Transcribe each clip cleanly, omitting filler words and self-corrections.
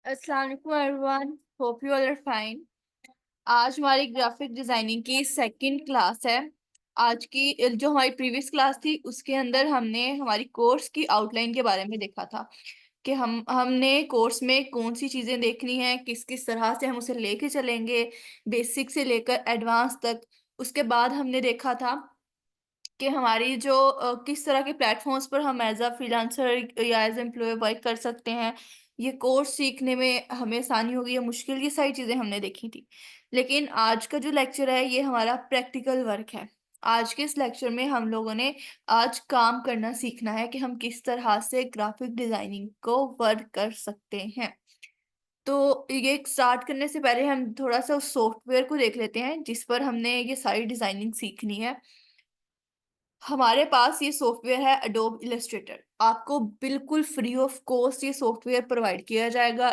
अस्सलाम वालेकुम everyone, hope you all are fine. आज हमारी ग्राफिक डिजाइनिंग की सेकंड क्लास है। आज की जो हमारी प्रीवियस क्लास थी उसके अंदर हमने हमारी कोर्स की आउटलाइन के बारे में देखा था कि हमने कोर्स में कौन सी चीज़ें देखनी है, किस किस तरह से हम उसे लेके चलेंगे, बेसिक से लेकर एडवांस तक। उसके बाद हमने देखा था कि हमारी जो किस तरह के प्लेटफॉर्म्स पर हम एज अ फ्रीलांसर या एज एम्प्लॉय वर्क कर सकते हैं, ये कोर्स सीखने में हमें आसानी होगी या मुश्किल, ये सारी चीज़ें हमने देखी थी। लेकिन आज का जो लेक्चर है ये हमारा प्रैक्टिकल वर्क है। आज के इस लेक्चर में हम लोगों ने आज काम करना सीखना है कि हम किस तरह से ग्राफिक डिजाइनिंग को वर्क कर सकते हैं। तो ये स्टार्ट करने से पहले हम थोड़ा सा उस सॉफ्टवेयर को देख लेते हैं जिस पर हमने ये सारी डिजाइनिंग सीखनी है। हमारे पास ये सॉफ्टवेयर है अडोब इलस्ट्रेटर। आपको बिल्कुल फ्री ऑफ कॉस्ट ये सॉफ्टवेयर प्रोवाइड किया जाएगा,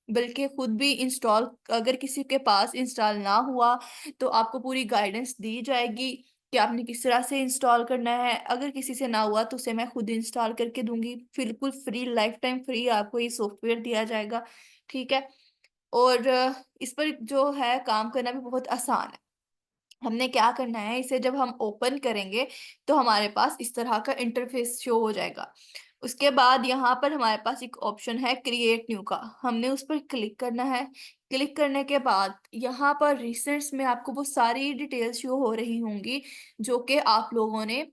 बल्कि खुद भी इंस्टॉल, अगर किसी के पास इंस्टॉल ना हुआ तो आपको पूरी गाइडेंस दी जाएगी कि आपने किस तरह से इंस्टॉल करना है। अगर किसी से ना हुआ तो उसे मैं खुद इंस्टॉल करके दूंगी, बिल्कुल फ्री, लाइफ टाइम फ्री आपको ये सॉफ्टवेयर दिया जाएगा। ठीक है। और इस पर जो है काम करना भी बहुत आसान है। हमने क्या करना है, इसे जब हम ओपन करेंगे तो हमारे पास इस तरह का इंटरफेस शो हो जाएगा। उसके बाद यहाँ पर हमारे पास एक ऑप्शन है क्रिएट न्यू का, हमने उस पर क्लिक करना है। क्लिक करने के बाद यहाँ पर रिसेंट्स में आपको वो सारी डिटेल्स शो हो रही होंगी जो कि आप लोगों ने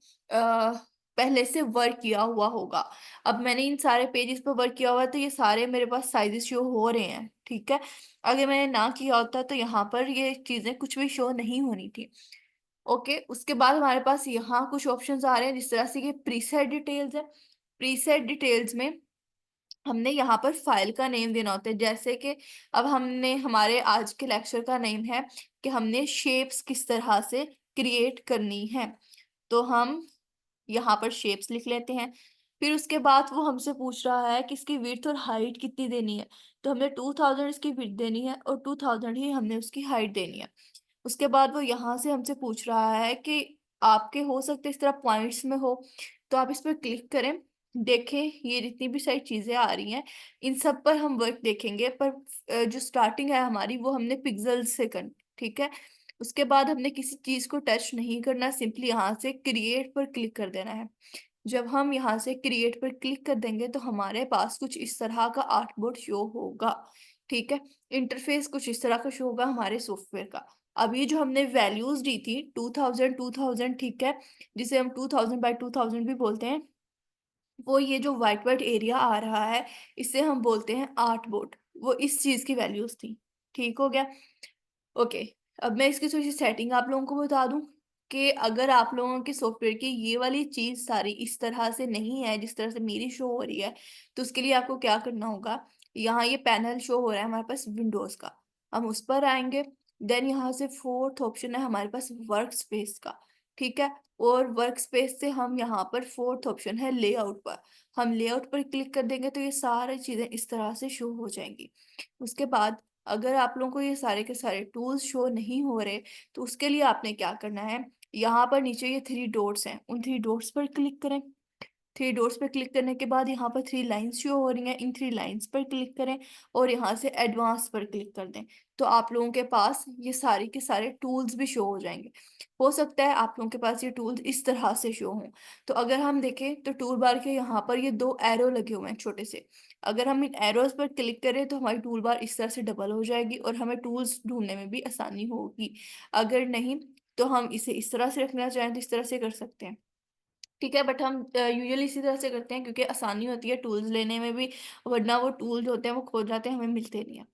पहले से वर्क किया हुआ होगा। अब मैंने इन सारे पेजेस पर वर्क किया हुआ है तो ये सारे मेरे पास साइजेस शो हो रहे हैं। ठीक है। अगर मैंने ना किया होता तो यहाँ पर ये चीजें कुछ भी शो नहीं होनी थी। ओके। उसके बाद हमारे पास यहाँ कुछ ऑप्शंस आ रहे हैं, जिस तरह से ये प्रीसेट डिटेल्स है। प्रीसेट डिटेल्स में हमने यहाँ पर फाइल का नेम देना होता है। जैसे कि अब हमने, हमारे आज के लेक्चर का नेम है कि हमने शेप्स किस तरह से क्रिएट करनी है, तो हम यहाँ पर शेप्स लिख लेते हैं। फिर उसके बाद वो हमसे पूछ रहा है कि इसकी विड्थ और हाइट कितनी देनी है, तो हमने 2000 इसकी विड्थ देनी है और 2000 ही हमने उसकी हाइट देनी है। उसके बाद वो यहाँ से हमसे पूछ रहा है कि आपके हो सकते इस तरह पॉइंट्स में हो, तो आप इस पर क्लिक करें। देखें, ये जितनी भी सारी चीजें आ रही हैं इन सब पर हम वर्क देखेंगे, पर जो स्टार्टिंग है हमारी वो हमने पिक्सल से करनी। ठीक है। उसके बाद हमने किसी चीज को टच नहीं करना, सिंपली यहाँ से क्रिएट पर क्लिक कर देना है। जब हम यहाँ से क्रिएट पर क्लिक कर देंगे तो हमारे पास कुछ इस तरह का आर्टबोर्ड शो होगा। ठीक है। इंटरफेस कुछ इस तरह का शो होगा हमारे सॉफ्टवेयर का। अभी जो हमने वैल्यूज दी थी 2000 ठीक है, जिसे हम 2000 बाय 2000 भी बोलते हैं, वो ये जो व्हाइट व्हाइट एरिया आ रहा है इसे हम बोलते हैं आर्टबोर्ड। वो इस चीज की वैल्यूज थी। ठीक हो गया। ओके। अब मैं इसकी थोड़ी सी सेटिंग आप लोगों को बता दूं कि अगर आप लोगों के सॉफ्टवेयर की ये वाली चीज सारी इस तरह से नहीं है जिस तरह से मेरी शो हो रही है, तो उसके लिए आपको क्या करना होगा। यहाँ ये पैनल शो हो रहा है हमारे पास विंडोज का, हम उस पर आएंगे। देन यहाँ से फोर्थ ऑप्शन है हमारे पास वर्क स्पेस का। ठीक है। और वर्क स्पेस से हम यहाँ पर फोर्थ ऑप्शन है लेआउट पर, हम लेआउट पर क्लिक कर देंगे तो ये सारी चीजें इस तरह से शो हो जाएंगी। उसके बाद अगर आप लोगों को ये सारे के सारे टूल्स शो नहीं हो रहे तो उसके लिए आपने क्या करना है, यहाँ पर नीचे ये थ्री डॉट्स हैं, उन थ्री डॉट्स पर क्लिक करें। थ्री डॉट्स पर क्लिक करने के बाद यहाँ पर थ्री लाइंस शो हो रही हैं, इन थ्री लाइंस पर क्लिक करें और यहाँ से एडवांस पर क्लिक कर दें। तो आप लोगों के पास ये सारे के सारे टूल्स भी शो हो जाएंगे। हो सकता है आप लोगों के पास ये टूल्स इस तरह से शो हों। तो अगर हम देखें तो टूल बार के यहाँ पर ये दो एरो लगे हुए हैं छोटे से, अगर हम इन एरोज पर क्लिक करें तो हमारी टूल बार इस तरह से डबल हो जाएगी और हमें टूल्स ढूंढने में भी आसानी होगी। अगर नहीं तो हम इसे इस तरह से रखना चाहें तो इस तरह से कर सकते हैं। ठीक है। बट हम यूजुअली इसी तरह से करते हैं क्योंकि आसानी होती है टूल्स लेने में भी, वरना वो टूल्स होते हैं वो खो जाते हैं, हमें मिलते नहीं है।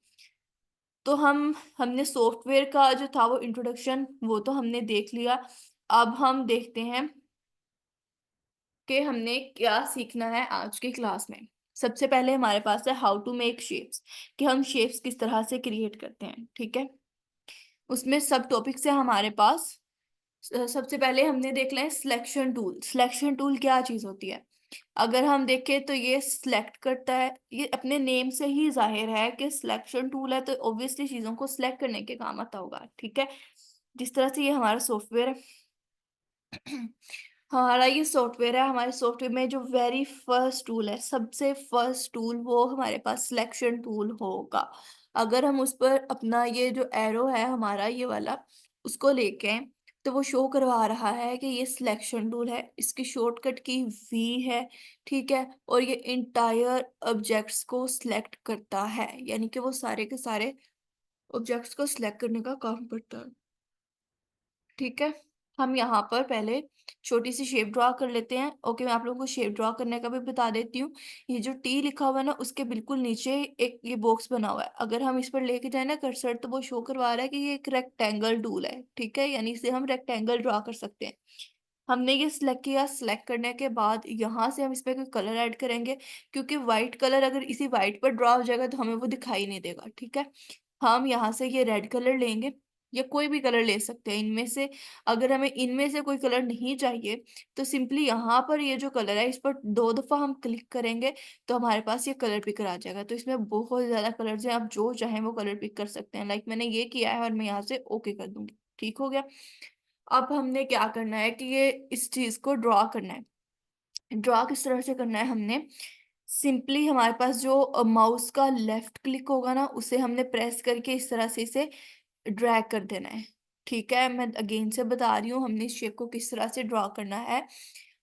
तो हमने सॉफ्टवेयर का जो था वो इंट्रोडक्शन वो तो हमने देख लिया। अब हम देखते हैं कि हमने क्या सीखना है आज की क्लास में। सबसे पहले हमारे पास है हाउ टू मेक शेप्स, कि हम शेप्स किस तरह से क्रिएट करते हैं। ठीक है। उसमें सब टॉपिक्स है हमारे पास। सबसे पहले हमने देख लें सिलेक्शन टूल। सिलेक्शन टूल क्या चीज होती है, अगर हम देखें तो ये सिलेक्ट करता है, ये अपने नेम से ही जाहिर है कि सिलेक्शन टूल है तो ऑब्वियसली चीजों को सिलेक्ट करने के काम आता होगा। ठीक है। जिस तरह से ये हमारा सॉफ्टवेयर है हमारा ये सॉफ्टवेयर है, हमारे सॉफ्टवेयर में जो वेरी फर्स्ट टूल है, सबसे फर्स्ट टूल, वो हमारे पास सिलेक्शन टूल होगा। अगर हम उस पर अपना ये जो एरो है हमारा ये वाला, उसको लेके आएं, तो वो शो करवा रहा है कि ये सिलेक्शन टूल है, इसकी शॉर्टकट की वी है। ठीक है, और ये इंटायर ऑब्जेक्ट्स को सिलेक्ट करता है, यानी कि वो सारे के सारे ऑब्जेक्ट्स को सिलेक्ट करने का काम करता है। ठीक है, हम यहाँ पर पहले छोटी सी शेप ड्रॉ कर लेते हैं। ओके, मैं आप लोगों को शेप ड्रॉ करने का भी बता देती हूँ। ये जो टी लिखा हुआ है ना, उसके बिल्कुल नीचे एक ये बॉक्स बना हुआ है, अगर हम इस पर लेके जाए ना कर्सर, तो वो शो करवा रहा है कि ये एक रेक्टेंगल टूल है। ठीक है, यानी इसे हम रेक्टेंगल ड्रॉ कर सकते हैं। हमने ये सिलेक्ट किया, सिलेक्ट करने के बाद यहाँ से हम इस पे कोई कलर ऐड करेंगे, क्योंकि व्हाइट कलर अगर इसी व्हाइट पर ड्रॉ हो जाएगा तो हमें वो दिखाई नहीं देगा। ठीक है, हम यहाँ से ये रेड कलर लेंगे, या कोई भी कलर ले सकते हैं इनमें से। अगर हमें इनमें से कोई कलर नहीं चाहिए, तो सिंपली यहाँ पर ये जो कलर है, इस पर 2 दफा हम क्लिक करेंगे, तो हमारे पास ये कलर पिकर आ जाएगा। तो इसमें बहुत ज्यादा कलर्स हैं, आप जो चाहें वो कलर पिक कर सकते हैं। लाइक मैंने ये किया है और मैं यहाँ से ओके कर दूंगी। ठीक हो गया। अब हमने क्या करना है कि ये इस चीज को ड्रॉ करना है। ड्रॉ किस तरह से करना है, हमने सिंपली हमारे पास जो माउस का लेफ्ट क्लिक होगा ना, उसे हमने प्रेस करके इस तरह से इसे ड्रैग कर देना है। ठीक है, मैं अगेन से बता रही हूँ हमने इस शेप को किस तरह से ड्रॉ करना है।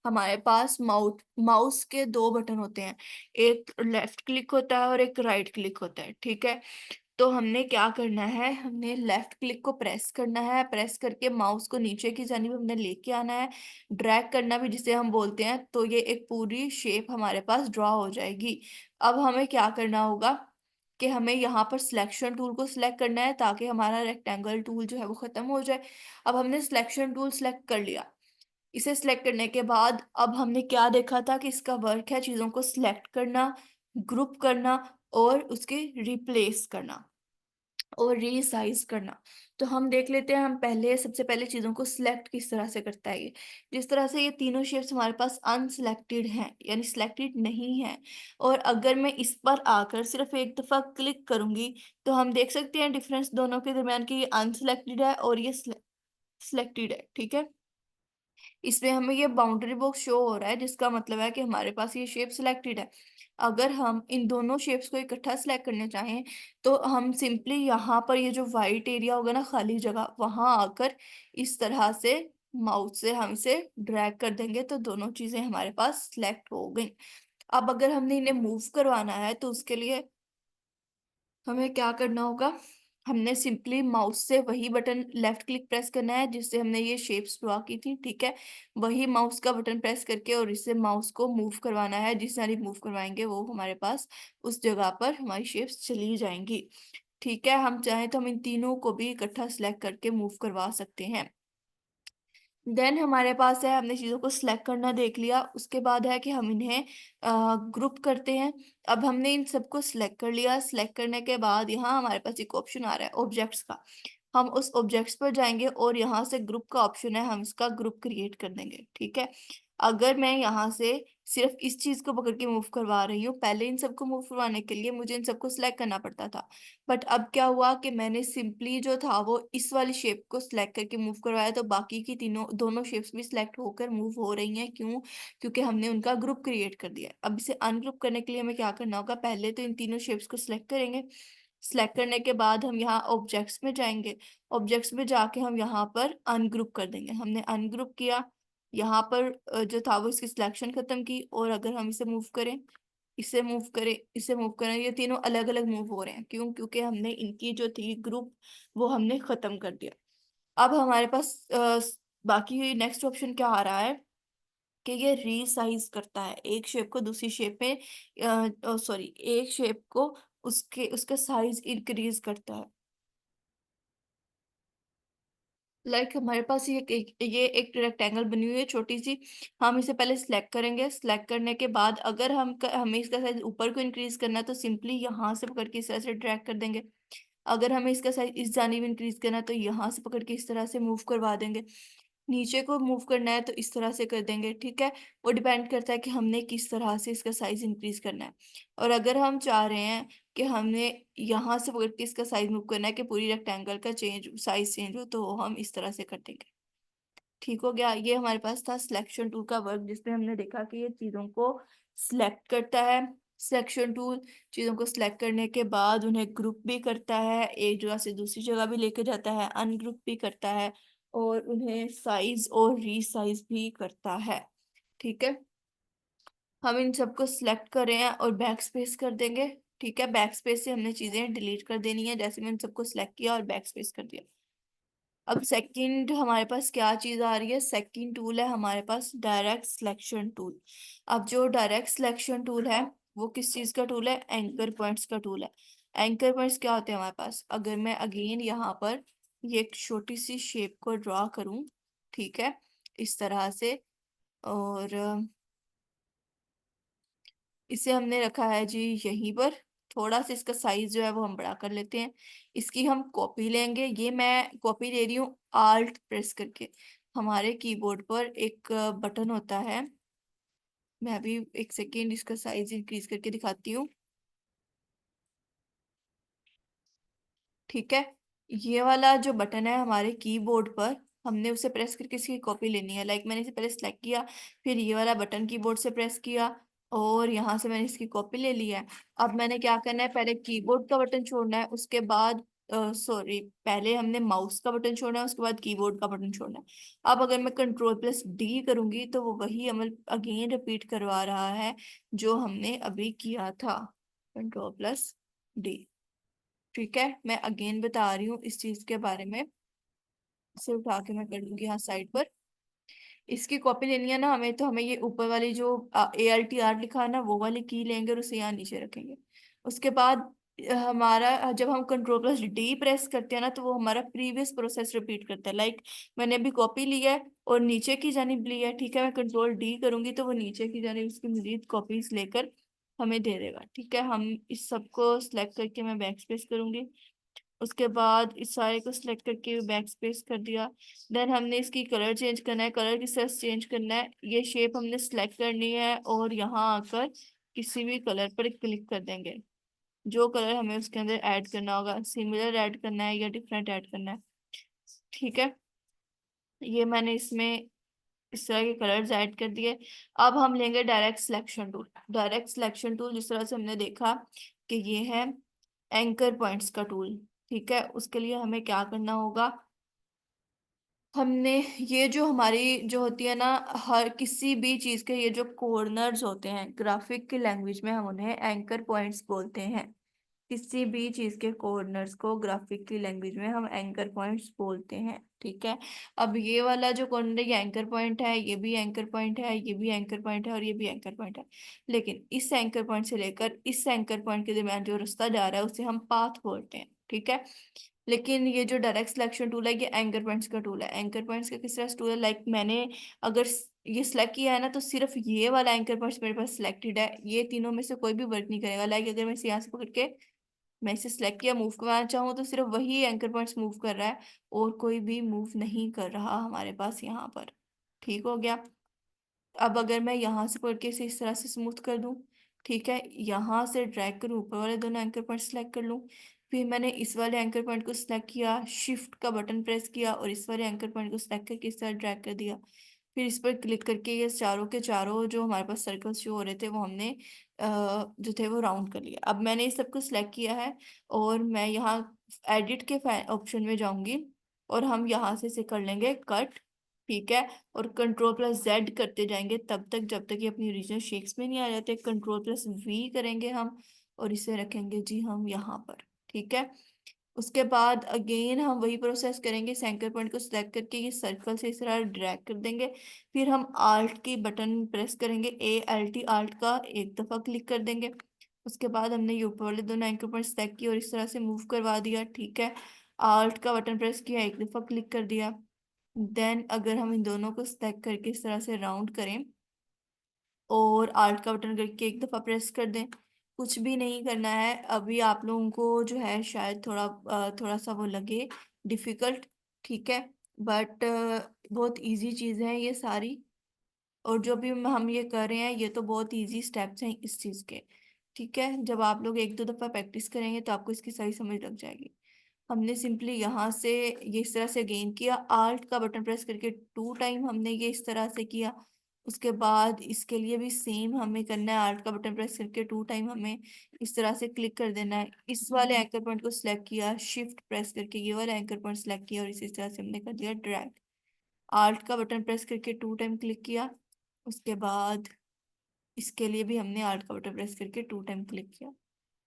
हमारे पास माउस के 2 बटन होते हैं, एक लेफ्ट क्लिक होता है और एक राइट क्लिक होता है। ठीक है, तो हमने क्या करना है, हमने लेफ्ट क्लिक को प्रेस करना है, प्रेस करके माउस को नीचे की जानिब हमने लेके आना है, ड्रैग करना भी जिसे हम बोलते हैं, तो ये एक पूरी शेप हमारे पास ड्रॉ हो जाएगी। अब हमें क्या करना होगा कि हमें यहाँ पर सिलेक्शन टूल को सिलेक्ट करना है, ताकि हमारा रेक्टेंगल टूल जो है वो खत्म हो जाए। अब हमने सिलेक्शन टूल सिलेक्ट कर लिया। इसे सिलेक्ट करने के बाद अब हमने क्या देखा था कि इसका वर्क है चीजों को सिलेक्ट करना, ग्रुप करना, और उसके रिप्लेस करना और रीसाइज करना। तो हम देख लेते हैं, हम पहले सबसे पहले चीजों को सिलेक्ट किस तरह से करता है ये। जिस तरह से ये तीनों शेप्स हमारे पास अनसिलेक्टेड हैं, यानी सिलेक्टेड नहीं है, और अगर मैं इस पर आकर सिर्फ एक दफा क्लिक करूंगी, तो हम देख सकते हैं डिफरेंस दोनों के दरमियान कि ये अनसिलेक्टेड है और ये सिलेक्टेड है। ठीक है, इसमें हमें ये बाउंड्री बॉक्स शो हो रहा है, जिसका मतलब है कि हमारे पास ये शेप सिलेक्टेड है। अगर हम इन दोनों शेप्स को इकट्ठा सिलेक्ट करने चाहें, तो हम सिंपली यहाँ पर ये जो वाइट एरिया होगा ना, खाली जगह, वहां आकर इस तरह से माउस से हम इसे ड्रैग कर देंगे, तो दोनों चीजें हमारे पास सिलेक्ट हो गई। अब अगर हमने इन्हें मूव करवाना है, तो उसके लिए हमें क्या करना होगा, हमने सिंपली माउस से वही बटन लेफ्ट क्लिक प्रेस करना है जिससे हमने ये शेप्स ड्रॉ की थी। ठीक है, वही माउस का बटन प्रेस करके और इससे माउस को मूव करवाना है, जिस सारी मूव करवाएंगे वो हमारे पास उस जगह पर हमारी शेप्स चली जाएंगी। ठीक है, हम चाहें तो हम इन तीनों को भी इकट्ठा सिलेक्ट करके मूव करवा सकते हैं। देन हमारे पास है, हमने चीज़ों को सिलेक्ट करना देख लिया, उसके बाद है कि हम इन्हें ग्रुप करते हैं। अब हमने इन सबको सिलेक्ट कर लिया, सिलेक्ट करने के बाद यहाँ हमारे पास एक ऑप्शन आ रहा है ऑब्जेक्ट्स का। हम उस ऑब्जेक्ट्स पर जाएंगे और यहाँ से ग्रुप का ऑप्शन है, हम इसका ग्रुप क्रिएट कर देंगे। ठीक है, अगर मैं यहाँ से सिर्फ इस चीज को पकड़ के मूव करवा रही हूँ, पहले इन सबको मूव करवाने के लिए मुझे इन सबको सिलेक्ट करना पड़ता था, बट अब क्या हुआ कि मैंने सिंपली जो था वो इस वाली शेप को सिलेक्ट करके मूव करवाया, तो बाकी की तीनों दोनों शेप्स भी सिलेक्ट होकर मूव हो रही हैं। क्यों? क्योंकि हमने उनका ग्रुप क्रिएट कर दिया है। अब इसे अनग्रुप करने के लिए हमें क्या करना होगा, पहले तो इन तीनों शेप्स को सिलेक्ट करेंगे, सिलेक्ट करने के बाद हम यहाँ ऑब्जेक्ट्स में जाएंगे, ऑब्जेक्ट्स में जाके हम यहाँ पर अनग्रुप कर देंगे। हमने अनग्रुप किया, यहाँ पर जो था वो इसकी सिलेक्शन खत्म की, और अगर हम इसे मूव करें, इसे मूव करें, इसे मूव करें, ये तीनों अलग अलग मूव हो रहे हैं। क्यों? क्योंकि हमने इनकी जो थी ग्रुप, वो हमने खत्म कर दिया। अब हमारे पास बाकी नेक्स्ट ऑप्शन क्या आ रहा है कि ये रीसाइज करता है एक शेप को दूसरी शेप में, सॉरी, एक शेप को उसके उसका साइज इंक्रीज करता है। हमारे पास ये एक रेक्टेंगल बनी हुई है छोटी सी, हम इसे पहले सिलेक्ट करेंगे। सिलेक्ट करने के बाद अगर हमें इसका साइज ऊपर को इंक्रीज करना है, तो सिंपली यहाँ से पकड़ के इस तरह से ड्रैग कर देंगे। अगर हमें इसका साइज इस जानिब इंक्रीज करना है, तो यहाँ से पकड़ के इस तरह से मूव करवा देंगे। नीचे को मूव करना है तो इस तरह से कर देंगे। ठीक है, वो डिपेंड करता है कि हमने किस तरह से इसका साइज इंक्रीज करना है। और अगर हम चाह रहे हैं कि हमने यहाँ से पकड़ के इसका साइज मूव करना है कि पूरी रेक्टेंगल का चेंज साइज चेंज हो, तो हम इस तरह से कर देंगे। ठीक हो गया। ये हमारे पास था सिलेक्शन टूल का वर्क, जिसमें हमने देखा कि ये चीजों को सिलेक्ट करता है। सिलेक्शन टूल चीजों को सिलेक्ट करने के बाद उन्हें ग्रुप भी करता है, एक जगह से दूसरी जगह भी लेके जाता है, अनग्रुप भी करता है, और उन्हें साइज और रीसाइज भी करता है। ठीक है, हम इन सबको सिलेक्ट कर रहे हैं और बैक स्पेस कर देंगे। ठीक है, बैक स्पेस से हमने चीजें डिलीट कर देनी है, जैसे मैंने सबको सिलेक्ट किया और बैक स्पेस कर दिया। अब सेकंड हमारे पास क्या चीज आ रही है, सेकंड टूल है हमारे पास डायरेक्ट सिलेक्शन टूल। अब जो डायरेक्ट सिलेक्शन टूल है वो किस चीज का टूल है, एंकर पॉइंट्स का टूल है। एंकर पॉइंट्स क्या होते हैं हमारे पास, अगर मैं अगेन यहाँ पर ये एक छोटी सी शेप को ड्रॉ करूं, ठीक है, इस तरह से, और इसे हमने रखा है जी यहीं पर। थोड़ा सा इसका साइज जो है वो हम बड़ा कर लेते हैं। इसकी हम कॉपी लेंगे, ये मैं कॉपी ले रही हूँ आल्ट प्रेस करके। हमारे कीबोर्ड पर एक बटन होता है, मैं अभी एक सेकेंड इसका साइज इंक्रीज करके दिखाती हूँ। ठीक है, ये वाला जो बटन है हमारे कीबोर्ड पर, हमने उसे प्रेस करके इसकी कॉपी लेनी है। लाइक मैंने इसे पहले सेलेक्ट किया, फिर ये वाला बटन कीबोर्ड से प्रेस किया, और यहाँ से मैंने इसकी कॉपी ले ली है। अब मैंने क्या करना है, पहले कीबोर्ड का बटन छोड़ना है, उसके बाद सॉरी, पहले हमने माउस का बटन छोड़ना है, उसके बाद कीबोर्ड का बटन छोड़ना है। अब अगर मैं कंट्रोल प्लस डी करूंगी तो वो वही अमल अगेन रिपीट करवा रहा है जो हमने अभी किया था, कंट्रोल प्लस डी। ठीक है, मैं अगेन बता रही हूँ इस चीज के बारे में। इसे उठा के मैं कर दूंगी यहाँ साइड पर। इसकी कॉपी लेनी है ना हमें, तो हमें ये ऊपर वाली जो ALTR लिखा है ना, वो वाली की लेंगे और उसे यहाँ नीचे रखेंगे। उसके बाद हमारा जब हम कंट्रोल प्लस डी प्रेस करते हैं ना, तो वो हमारा प्रीवियस प्रोसेस रिपीट करता है। लाइक मैंने अभी कॉपी ली है और नीचे की जानिब ली है, ठीक है, मैं कंट्रोल डी करूंगी तो वो नीचे की जानिब उसकी मजीद कॉपीज लेकर हमें दे देगा। ठीक है, हम इस सबको सिलेक्ट करके मैं बैक स्पेस करूंगी। उसके बाद इस सारे को सिलेक्ट करके बैक स्पेस कर दिया। देन हमने इसकी कलर चेंज करना है, कलर की सेस चेंज करना है। ये शेप हमने सिलेक्ट करनी है और यहाँ आकर किसी भी कलर पर क्लिक कर देंगे, जो कलर हमें उसके अंदर ऐड करना होगा, सिमिलर ऐड करना है या डिफरेंट ऐड करना है। ठीक है, ये मैंने इसमें इस तरह के कलर्स ऐड कर दिए। अब हम लेंगे direct selection tool. Direct selection tool जिस तरह से हमने देखा कि ये है एंकर पॉइंट्स का टूल। ठीक है, उसके लिए हमें क्या करना होगा, हमने ये जो हमारी जो होती है ना, हर किसी भी चीज के ये जो कॉर्नर्स होते हैं, ग्राफिक की लैंग्वेज में हम उन्हें एंकर पॉइंट्स बोलते हैं। किसी भी चीज के कॉर्नर्स को ग्राफिक की लैंग्वेज में हम एंकर पॉइंट्स बोलते हैं। ठीक है, अब ये वाला जो कॉर्नर है ये एंकर पॉइंट है, ये भी एंकर पॉइंट है, ये भी एंकर पॉइंट है, और ये भी एंकर पॉइंट है। लेकिन इस एंकर पॉइंट से लेकर इस एंकर पॉइंट के दरमियान जो रास्ता जा रहा है उसे हम पाथ बोलते हैं। ठीक है, लेकिन ये जो डायरेक्ट सिलेक्शन टूल है ये एंकर पॉइंट्स का टूल है। एंकर पॉइंट्स का किस तरह से टूल है, लाइक मैंने अगर ये सिलेक्ट किया है ना, तो सिर्फ ये वाला एंकर पॉइंट्स मेरे पास सिलेक्टेड है, ये तीनों में से कोई भी वर्क नहीं करेगा। लाइक अगर मैं इसे यहाँ से पकड़ के मैं इसे सिलेक्ट किया, मूव करवाना चाहूँ, तो सिर्फ वही एंकर पॉइंट्स मूव कर रहा है, और कोई भी मूव नहीं कर रहा हमारे पास यहाँ पर। ठीक हो गया। अब अगर मैं यहाँ से पकड़ के इसे इस तरह से स्मूथ कर दूं, ठीक है, यहाँ से ड्रैग करूँ, ऊपर वाले दोनों एंकर पॉइंट सेलेक्ट कर लूँ, फिर मैंने इस वाले एंकर पॉइंट को सिलेक्ट किया, शिफ्ट का बटन प्रेस किया और इस वाले एंकर पॉइंट को सिलेक्ट करके इस तरह ड्रैग कर दिया, फिर इस पर क्लिक करके ये चारों के चारों जो हमारे पास सर्कल्स शो हो रहे थे वो हमने जो थे वो राउंड कर लिया। अब मैंने इस सबको सिलेक्ट किया है और मैं यहाँ एडिट के ऑप्शन में जाऊंगी और हम यहाँ से इसे कर लेंगे कट। ठीक है, और कंट्रोल प्लस जेड करते जाएंगे तब तक जब तक ये अपनी ओरिजिनल शेप्स में नहीं आ जाते। कंट्रोल प्लस वी करेंगे हम और इसे रखेंगे जी हम यहाँ पर। ठीक है, उसके बाद अगेन हम वही प्रोसेस करेंगे, इस एंकर पॉइंट को सिलेक्ट करके ये सर्कल से इस तरह ड्रैग कर देंगे, फिर हम आल्ट की बटन प्रेस करेंगे, ALT आल्ट का एक दफा क्लिक कर देंगे। उसके बाद हमने ये ऊपर वाले दोनों एंकर पॉइंट सिलेक्ट किए और इस तरह से मूव करवा दिया। ठीक है, आल्ट का बटन प्रेस किया, एक दफा क्लिक कर दिया। देन अगर हम इन दोनों को सिलेक्ट करके इस तरह से राउंड करें और आल्ट का बटन करके एक दफा प्रेस कर दें, कुछ भी नहीं करना है। अभी आप लोगों को जो है शायद थोड़ा सा वो लगे डिफिकल्ट, ठीक है, बट बहुत इजी चीज़ है ये सारी, और जो भी हम ये कर रहे हैं ये तो बहुत इजी स्टेप्स हैं इस चीज़ के। ठीक है, जब आप लोग एक दो दफ़ा प्रैक्टिस करेंगे तो आपको इसकी सही समझ लग जाएगी। हमने सिंपली यहाँ से ये इस तरह से गेन किया, आल्ट का बटन प्रेस करके 2 टाइम हमने ये इस तरह से किया। उसके बाद इसके लिए भी सेम हमें करना है, आल्ट का बटन प्रेस करके 2 टाइम हमें इस तरह से क्लिक कर देना है। इस वाले एंकर पॉइंट को सिलेक्ट किया, शिफ्ट प्रेस करके ये वाला एंकर पॉइंट सिलेक्ट किया और इसी तरह से हमने कर दिया ड्रैग। आल्ट का बटन प्रेस करके 2 टाइम क्लिक किया। उसके बाद इसके लिए भी हमने आल्ट का बटन प्रेस करके 2 टाइम क्लिक किया।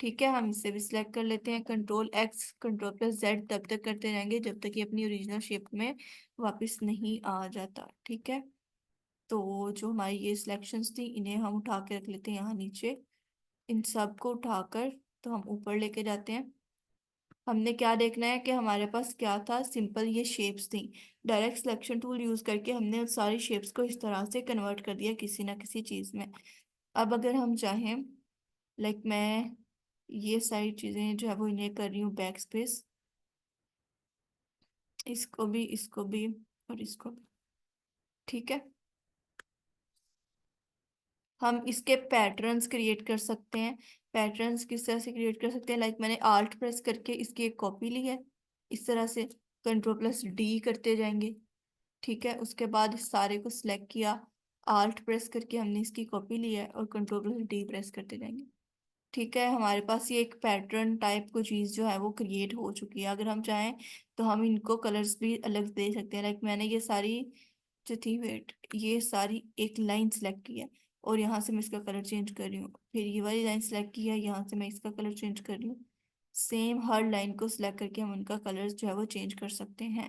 ठीक है, हम इसे भी सिलेक्ट कर लेते हैं, control x control plus Z तब तक करते रहेंगे जब तक ये अपनी ओरिजिनल शेप में वापस नहीं आ जाता। ठीक है, तो जो हमारी ये सिलेक्शंस थी इन्हें हम उठा के रख लेते हैं यहाँ नीचे। इन सब को उठाकर तो हम ऊपर लेके जाते हैं। हमने क्या देखना है कि हमारे पास क्या था, सिंपल ये शेप्स थी। डायरेक्ट सिलेक्शन टूल यूज करके हमने उन सारी शेप्स को इस तरह से कन्वर्ट कर दिया किसी ना किसी चीज में। अब अगर हम चाहें, लाइक मैं ये सारी चीजें जो है वो इन्हें कर रही हूँ बैक स्पेस, इसको भी और इसको भी। ठीक है, हम इसके पैटर्न्स क्रिएट कर सकते हैं। पैटर्न्स किस तरह से क्रिएट कर सकते हैं, लाइक मैंने आल्ट प्रेस करके इसकी एक कॉपी ली है, इस तरह से कंट्रोल प्लस डी करते जाएंगे। ठीक है, उसके बाद इस सारे को सिलेक्ट किया, आल्ट प्रेस करके हमने इसकी कॉपी ली है और कंट्रोल प्लस डी प्रेस करते जाएंगे। ठीक है, हमारे पास ये एक पैटर्न टाइप को चीज़ जो है वो क्रिएट हो चुकी है। अगर हम चाहें तो हम इनको कलर्स भी अलग दे सकते हैं। लाइक मैंने ये सारी जो थी, वेट, ये सारी एक लाइन सेलेक्ट की है और यहाँ से मैं इसका कलर चेंज कर रही हूँ, फिर ये वाली लाइन सेलेक्ट की है, यहाँ से मैं इसका कलर चेंज कर रही हूँ। सेम हर लाइन को सिलेक्ट करके हम उनका कलर जो है वो चेंज कर सकते हैं।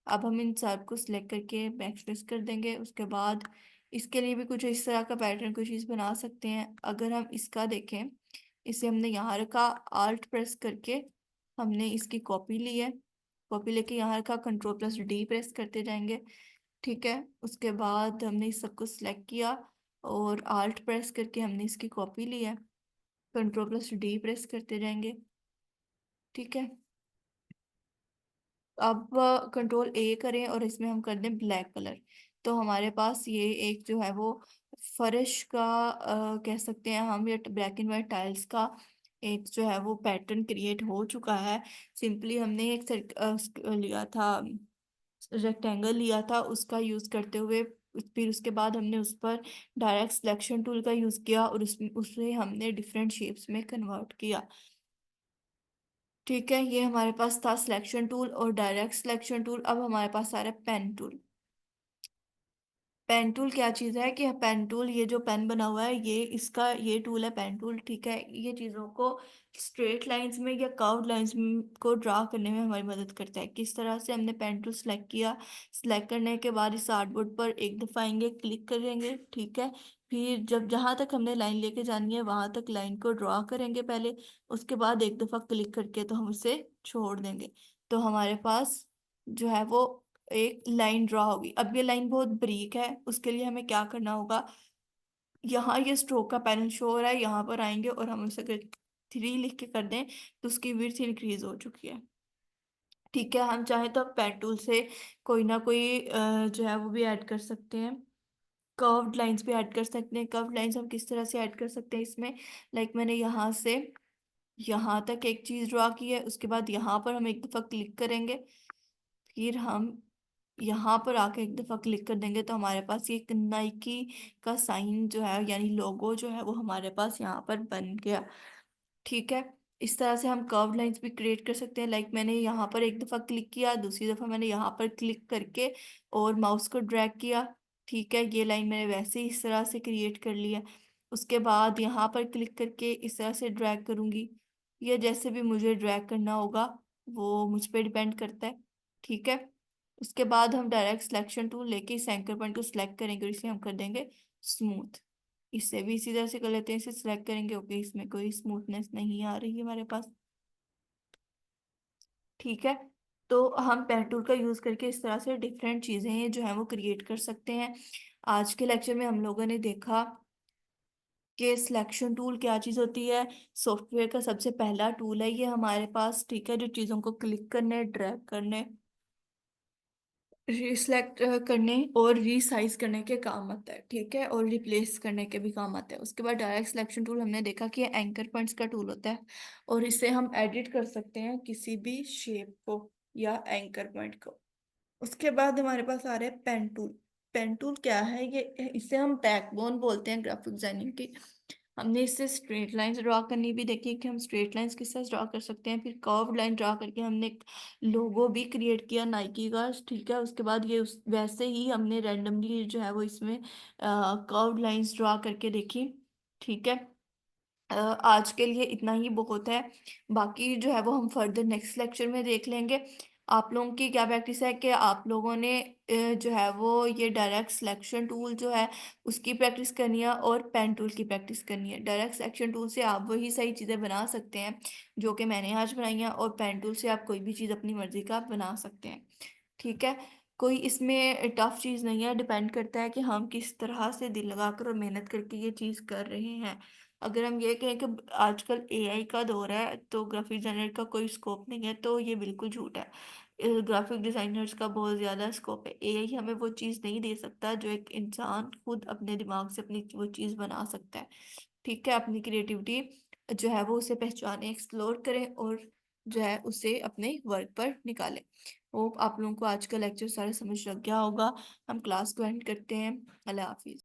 अब हम इन सब को सिलेक्ट करके बैक स्पेस कर देंगे। उसके बाद इसके लिए भी कुछ इस तरह का पैटर्न कुछ चीज़ बना सकते हैं। अगर हम इसका देखें, इसे हमने यहाँ रखा, आल्ट प्रेस करके हमने इसकी कॉपी ली है, कॉपी लेके यहाँ रखा, कंट्रोल प्लस डी प्रेस करते जाएंगे। ठीक है, उसके बाद हमने इस सबको सिलेक्ट किया और आल्ट प्रेस करके हमने इसकी कॉपी ली है, कंट्रोल प्लस डी प्रेस करते जाएंगे। ठीक है, अब कंट्रोल ए करें और इसमें हम कर दें ब्लैक कलर। तो हमारे पास ये एक जो है वो फर्श का कह सकते हैं हम, या ब्लैक एंड वाइट टाइल्स का एक जो है वो पैटर्न क्रिएट हो चुका है। सिंपली हमने एक लिया था, रेक्टेंगल लिया था, उसका यूज करते हुए फिर उसके बाद हमने उस पर डायरेक्ट सिलेक्शन टूल का यूज किया और उसमें उसे हमने डिफरेंट शेप्स में कन्वर्ट किया। ठीक है, ये हमारे पास था सिलेक्शन टूल और डायरेक्ट सिलेक्शन टूल। अब हमारे पास आ रहा है पेन टूल। पेन टूल क्या चीज़ है कि पेन टूल, ये जो पेन बना हुआ है ये इसका ये टूल है पेन टूल। ठीक है, ये चीज़ों को स्ट्रेट लाइंस में या कर्व्ड लाइंस को ड्रा करने में हमारी मदद करता है। किस तरह से, हमने पेन टूल सेलेक्ट किया, सिलेक्ट करने के बाद इस आर्टबोर्ड पर एक दफ़ा आएंगे, क्लिक करेंगे। ठीक है, फिर जब जहाँ तक हमने लाइन लेके जानी है वहां तक लाइन को ड्रा करेंगे पहले, उसके बाद एक दफ़ा क्लिक करके तो हम उसे छोड़ देंगे। तो हमारे पास जो है वो एक लाइन ड्रा होगी। अब ये लाइन बहुत बारीक है, उसके लिए हमें क्या करना होगा, यहाँ ये स्ट्रोक का पैटर्न शो हो रहा है, यहाँ पर आएंगे और हम उसे अगर 3 लिख के कर दें तो उसकी विड्थ इंक्रीज हो चुकी है। ठीक है, हम चाहे तो पेन टूल से कोई ना कोई जो है वो भी ऐड कर सकते हैं, कर्व्ड लाइंस भी ऐड कर सकते हैं। कर्व्ड लाइंस हम किस तरह से ऐड कर सकते हैं इसमें, लाइक मैंने यहाँ से यहाँ तक एक चीज ड्रा की है, उसके बाद यहाँ पर हम एक दफा क्लिक करेंगे, फिर हम यहाँ पर आके एक दफा क्लिक कर देंगे तो हमारे पास ये एक नाइकी का साइन जो है यानी लोगो जो है वो हमारे पास यहाँ पर बन गया। ठीक है, इस तरह से हम कर्व लाइंस भी क्रिएट कर सकते हैं। लाइक मैंने यहाँ पर एक दफा क्लिक किया, दूसरी दफा मैंने यहाँ पर क्लिक करके और माउस को ड्रैग किया। ठीक है, ये लाइन मैंने वैसे ही इस तरह से क्रिएट कर लिया। उसके बाद यहाँ पर क्लिक करके इस तरह से ड्रैग करूंगी, या जैसे भी मुझे ड्रैग करना होगा वो मुझ पर डिपेंड करता है। ठीक है, उसके बाद हम डायरेक्ट सिलेक्शन टूल लेके इस एंकर पॉइंट को सिलेक्ट करेंगे और इसे हम कर देंगे स्मूथ। इससे भी इसी तरह से कर लेते हैं, इसे सिलेक्ट करेंगे, ओके, इसमें कोई स्मूथनेस नहीं आ रही है हमारे पास। ठीक है, तो हम पेन टूल का यूज करके इस तरह से डिफरेंट चीजें जो है वो क्रिएट कर सकते हैं। आज के लेक्चर में हम लोगों ने देखा कि सिलेक्शन टूल क्या चीज होती है। सॉफ्टवेयर का सबसे पहला टूल है ये हमारे पास। ठीक है, जो चीजों को क्लिक करने, ड्रैग करने, रिसेलेक्ट करने और रीसाइज करने के काम आता है, ठीक है, और रिप्लेस करने के भी काम आता है। उसके बाद डायरेक्ट सिलेक्शन टूल हमने देखा कि एंकर पॉइंट्स का टूल होता है और इसे हम एडिट कर सकते हैं किसी भी शेप को या एंकर पॉइंट को। उसके बाद हमारे पास आ रहा है पेन टूल। पेन टूल क्या है? ये इसे हम बैकबोन बोलते हैं ग्राफिक डिजाइनिंग की। हमने इससे स्ट्रेट लाइंस ड्रॉ करनी भी देखी कि हम स्ट्रेट लाइंस किस तरह ड्रॉ कर सकते हैं। फिर कर्व लाइन ड्रॉ करके हमने एक लोगो भी क्रिएट किया नाइकी का, ठीक है। उसके बाद ये वैसे ही हमने रैंडमली जो है वो इसमें कर्व लाइंस ड्रॉ करके देखी, ठीक है। आज के लिए इतना ही बहुत है। बाकी जो है वो हम फर्दर नेक्स्ट लेक्चर में देख लेंगे। आप लोगों की क्या प्रैक्टिस है कि आप लोगों ने जो है वो ये डायरेक्ट सिलेक्शन टूल जो है उसकी प्रैक्टिस करनी है और पेन टूल की प्रैक्टिस करनी है। डायरेक्ट सिलेक्शन टूल से आप वही सही चीज़ें बना सकते हैं जो कि मैंने आज बनाई हैं, और पेन टूल से आप कोई भी चीज़ अपनी मर्जी का बना सकते हैं, ठीक है। कोई इसमें टफ चीज़ नहीं है, डिपेंड करता है कि हम किस तरह से दिल लगाकर और मेहनत करके ये चीज़ कर रहे हैं। अगर हम ये कहें कि आजकल एआई का दौर है तो ग्राफिक डिजाइनर का कोई स्कोप नहीं है, तो ये बिल्कुल झूठ है। ग्राफिक डिजाइनर्स का बहुत ज़्यादा स्कोप है। एआई हमें वो चीज़ नहीं दे सकता जो एक इंसान खुद अपने दिमाग से अपनी वो चीज़ बना सकता है, ठीक है। अपनी क्रिएटिविटी जो है वो उसे पहचाने, एक्सप्लोर करें और जो है उसे अपने वर्क पर निकालें। होप आप लोगों को आज का लेक्चर सारा समझ लग गया होगा। हम क्लास को एंड करते हैं। अल्लाह हाफिज़।